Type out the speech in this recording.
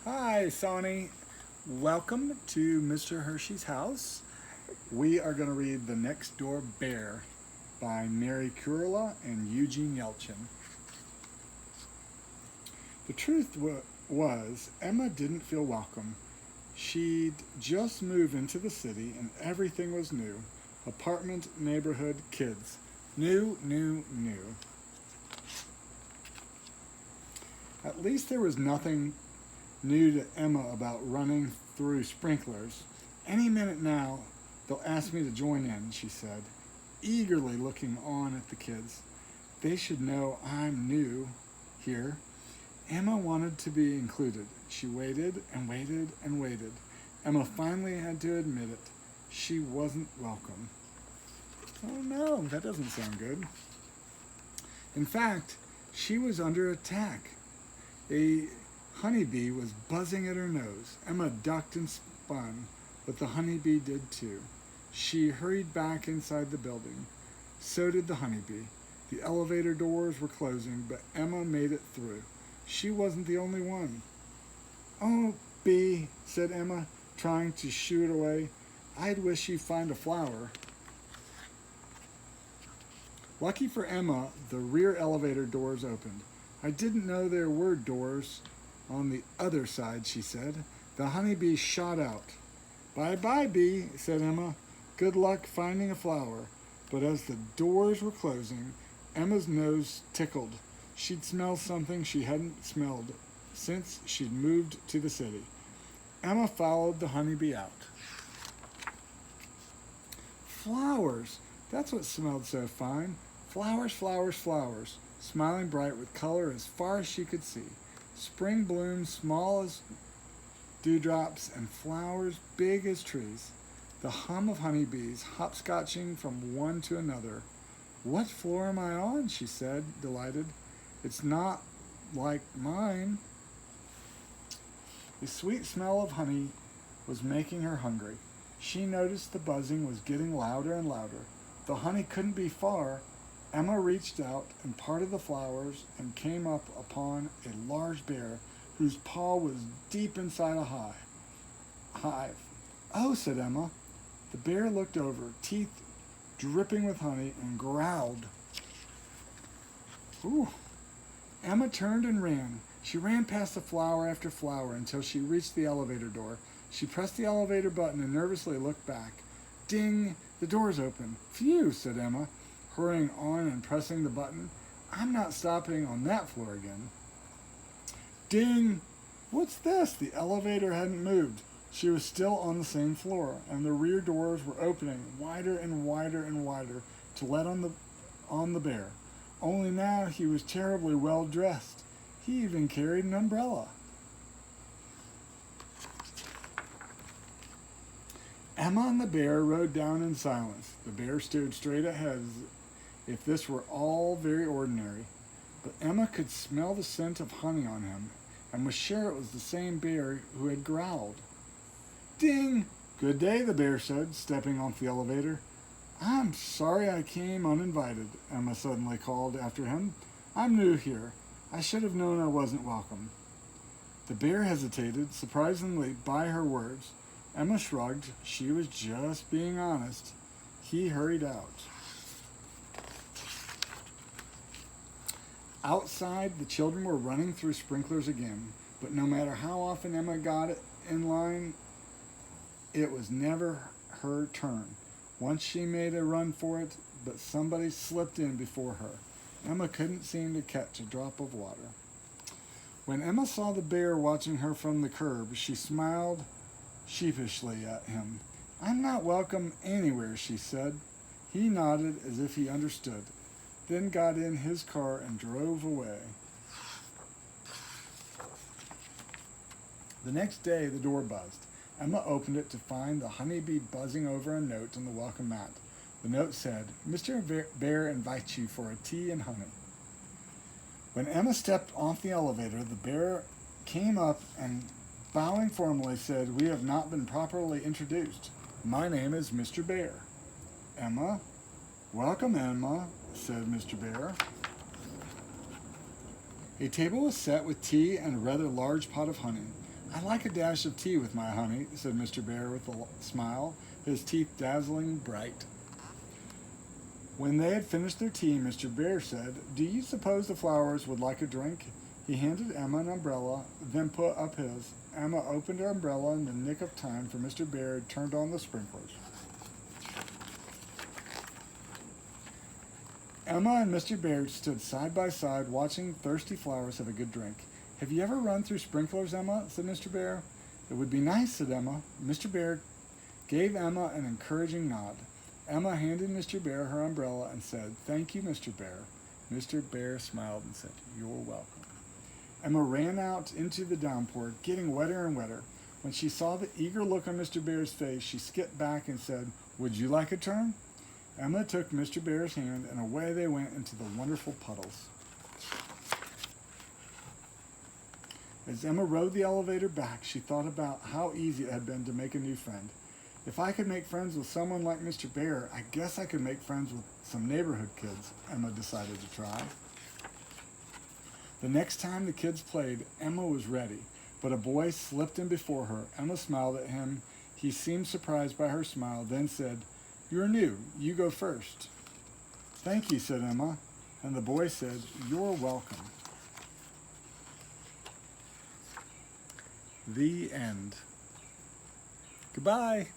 Hi, Sonny. Welcome to Mr. Hershey's house. We are going to read The Next Door Bear by Mary Kurla and Eugene Yelchin. The truth was, Emma didn't feel welcome. She'd just moved into the city and everything was new. Apartment, neighborhood, kids. New, new, new. At least there was nothing new to Emma about running through sprinklers. Any minute now, they'll ask me to join in, she said, eagerly looking on at the kids. They should know I'm new here. Emma wanted to be included. She waited and waited and waited. Emma finally had to admit it. She wasn't welcome. Oh no, that doesn't sound good. In fact, she was under attack. A honeybee was buzzing at her nose. Emma ducked and spun, but the honeybee did too. She hurried back inside the building. So did the honeybee. The elevator doors were closing, but Emma made it through. She wasn't the only one. "Oh, bee," said Emma, trying to shoo it away. "I'd wish you'd find a flower." Lucky for Emma, the rear elevator doors opened. "I didn't know there were doors on the other side," she said. The honeybee shot out. "Bye-bye, bee," said Emma. "Good luck finding a flower." But as the doors were closing, Emma's nose tickled. She'd smell something she hadn't smelled since she'd moved to the city. Emma followed the honeybee out. Flowers! That's what smelled so fine. Flowers, flowers, flowers, smiling bright with color as far as she could see. Spring blooms small as dewdrops and flowers big as trees. The hum of honeybees hopscotching from one to another. "What floor am I on?" she said, delighted. "It's not like mine." The sweet smell of honey was making her hungry. She noticed the buzzing was getting louder and louder. The honey couldn't be far. Emma reached out and parted the flowers and came up upon a large bear whose paw was deep inside a hive. "Oh," said Emma. The bear looked over, teeth dripping with honey, and growled. "Ooh." Emma turned and ran. She ran past the flower after flower until she reached the elevator door. She pressed the elevator button and nervously looked back. Ding! The door's open. "Phew," said Emma, hurrying on and pressing the button. "I'm not stopping on that floor again." Ding! What's this? The elevator hadn't moved. She was still on the same floor, and the rear doors were opening wider and wider and wider to let on the bear. Only now he was terribly well dressed. He even carried an umbrella. Emma and the bear rode down in silence. The bear stared straight ahead as if this were all very ordinary. But Emma could smell the scent of honey on him and was sure it was the same bear who had growled. Ding! "Good day," the bear said, stepping off the elevator. "I'm sorry I came uninvited," Emma suddenly called after him. "I'm new here. I should have known I wasn't welcome." The bear hesitated, surprisingly by her words. Emma shrugged. She was just being honest. He hurried out. Outside, the children were running through sprinklers again, but no matter how often Emma got in line, it was never her turn. Once she made a run for it, but somebody slipped in before her. Emma couldn't seem to catch a drop of water. When Emma saw the bear watching her from the curb, she smiled sheepishly at him. "I'm not welcome anywhere," she said. He nodded as if he understood, then got in his car and drove away. The next day, the door buzzed. Emma opened it to find the honeybee buzzing over a note on the welcome mat. The note said, "Mr. Bear invites you for a tea and honey." When Emma stepped off the elevator, the bear came up and, bowing formally, said, "We have not been properly introduced. My name is Mr. Bear." "Emma?" "Welcome, Emma," said Mr. Bear. A table was set with tea and a rather large pot of honey. I like a dash of tea with my honey, said Mr. Bear with a smile, his teeth dazzling bright. When they had finished their tea, Mr. Bear said, "Do you suppose the flowers would like a drink?" He handed Emma an umbrella, then put up his. Emma opened her umbrella in the nick of time, for Mr. Bear had turned on the sprinklers. Emma and Mr. Bear stood side by side, watching thirsty flowers have a good drink. "Have you ever run through sprinklers, Emma?" said Mr. Bear. "It would be nice," said Emma. Mr. Bear gave Emma an encouraging nod. Emma handed Mr. Bear her umbrella and said, "Thank you, Mr. Bear." Mr. Bear smiled and said, "You're welcome." Emma ran out into the downpour, getting wetter and wetter. When she saw the eager look on Mr. Bear's face, she skipped back and said, "Would you like a turn?" Emma took Mr. Bear's hand, and away they went into the wonderful puddles. As Emma rode the elevator back, she thought about how easy it had been to make a new friend. If I could make friends with someone like Mr. Bear, I guess I could make friends with some neighborhood kids, Emma decided to try. The next time the kids played, Emma was ready, but a boy slipped in before her. Emma smiled at him. He seemed surprised by her smile, then said, "You're new. You go first." "Thank you," said Emma, and the boy said, "You're welcome." The end. Goodbye.